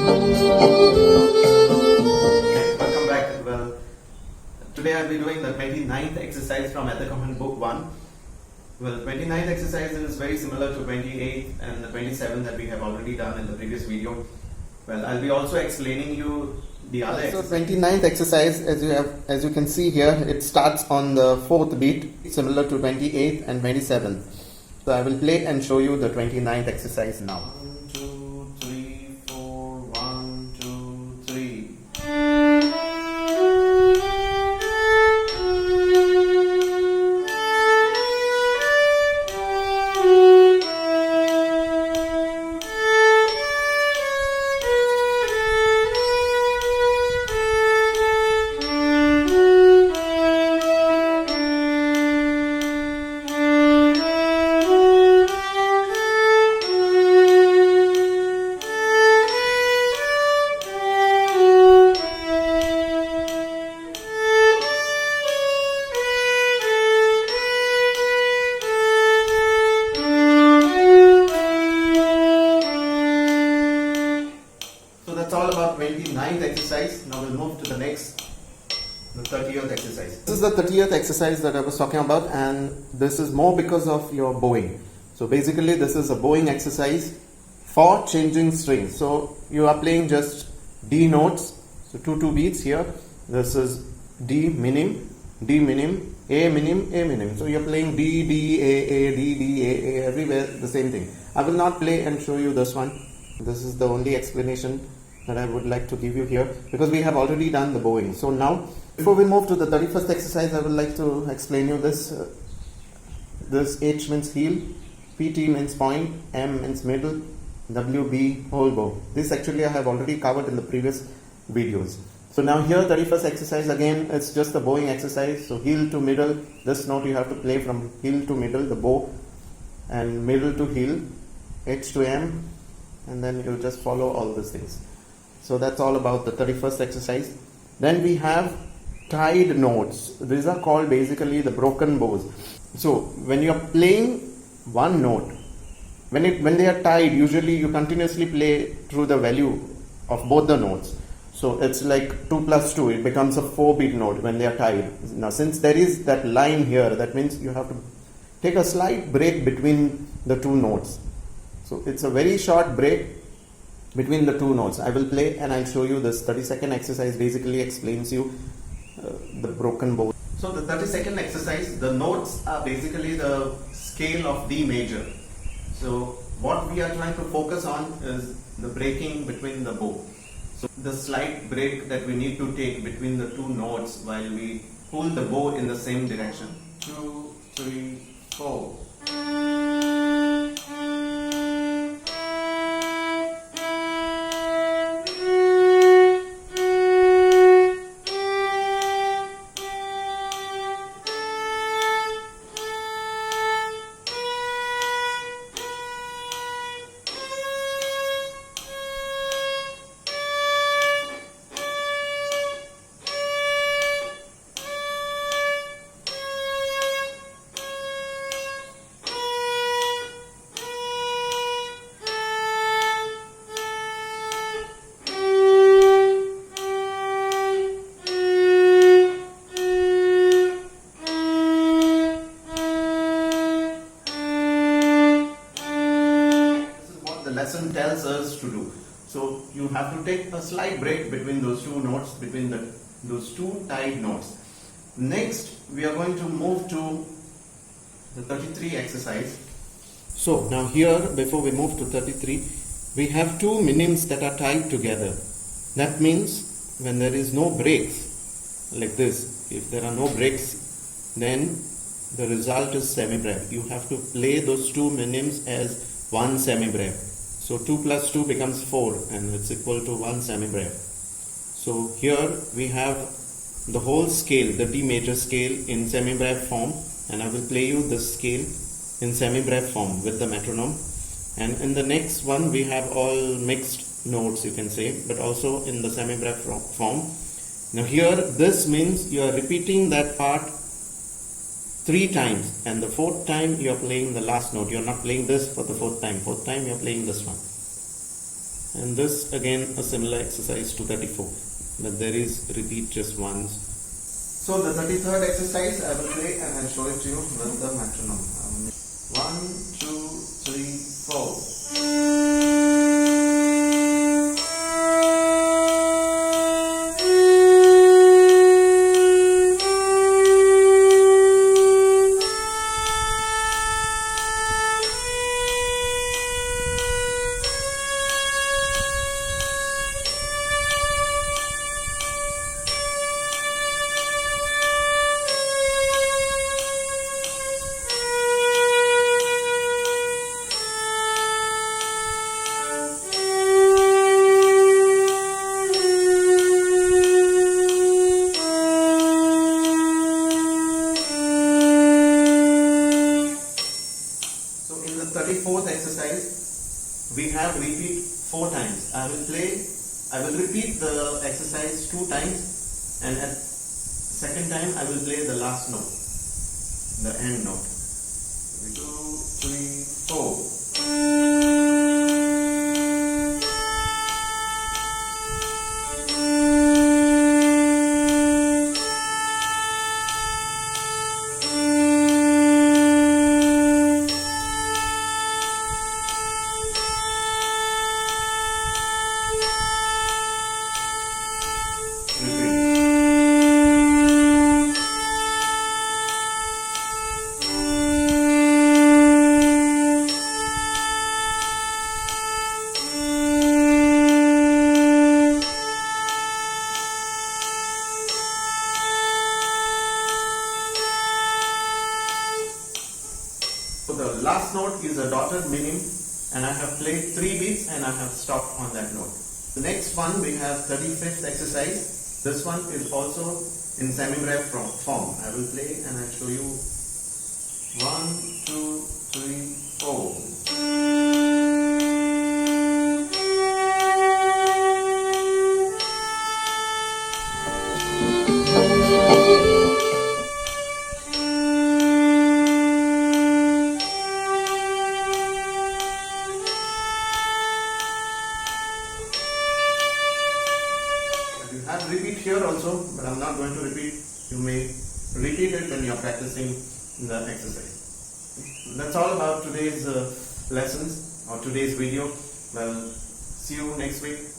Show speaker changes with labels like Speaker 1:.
Speaker 1: Welcome back. Well, today I'll be doing the 29th exercise from At the Command Book 1. Well, 29th exercise is very similar to 28th and the 27th that we have already done in the previous video. Well, I'll be also explaining you the other exercise.
Speaker 2: So 29th exercise, as you can see here, it starts on the 4th beat, similar to 28th and 27th. So I will play and show you the 29th exercise now.
Speaker 1: 1, 2, 3, 4, 1, 2, 3. So that's all about 29th exercise. Now we'll move to the next, the 30th exercise.
Speaker 2: This is the 30th exercise that I was talking about, and this is more because of your bowing. So basically this is a bowing exercise for changing strings. So you are playing just D notes, so 2 beats here. This is D minim, D minim, A minim, A minim. So you're playing D, D, A, D, D, A, everywhere the same thing. I will not play and show you this one. This is the only explanation that I would like to give you here, because we have already done the bowing. So now, before we move to the 31st exercise, I would like to explain you this. This H means heel, PT means point, M means middle, WB whole bow. This actually I have already covered in the previous videos. So now here 31st exercise, again it's just a bowing exercise. So heel to middle, this note you have to play from heel to middle, the bow, and middle to heel, H to M, and then you just follow all these things. So that's all about the 31st exercise. Then we have tied notes. These are called basically the broken bows. So when you are playing one note, when they are tied, usually you continuously play through the value of both the notes. So it's like 2 plus 2, it becomes a 4-beat note when they are tied. Now since there is that line here, that means you have to take a slight break between the two notes. So it's a very short break between the two notes. I will play and I'll show you. This 32nd exercise basically explains you the broken bow.
Speaker 1: So the 32nd exercise, the notes are basically the scale of D major. So what we are trying to focus on is the breaking between the bow. So the slight break that we need to take between the two notes while we pull the bow in the same direction. 2, 3, 4. Lesson tells us to do. So you have to take a slight break between those two notes, between those two tied notes. Next, we are going to move to the 33 exercise.
Speaker 2: So now here, before we move to 33, we have two minims that are tied together. That means when there is no breaks, like this, if there are no breaks, then the result is semi-breve. You have to play those two minims as one semi-breve. So 2 plus 2 becomes 4 and it's equal to 1 semi-breve. So here we have the whole scale, the D major scale in semi-breve form, and I will play you this scale in semi-breve form with the metronome. And in the next one we have all mixed notes, you can say, but also in the semi-breve form. Now here this means you are repeating that part 3 times, and the 4th time you are playing the last note. You are not playing this for the 4th time. 4th time you are playing this one. And this again a similar exercise to 34, but there is repeat just once.
Speaker 1: So the 33rd exercise I will play and I'll show it to you with the metronome. 1, 2, 3, 4. So in the 34th exercise, we have repeat 4 times. I will repeat the exercise 2 times, and at second time I will play the last note, the end note. 2, 3, 4. So the last note is a dotted minim, and I have played 3 beats and I have stopped on that note. The next one we have 35th exercise. This one is also in semi-breve form. I will play and I'll show you 1, 2, 3, 4. You have repeat here also, but I'm not going to repeat. You may repeat it when you're practicing the exercise. That's all about today's lessons or today's video. Well, see you next week.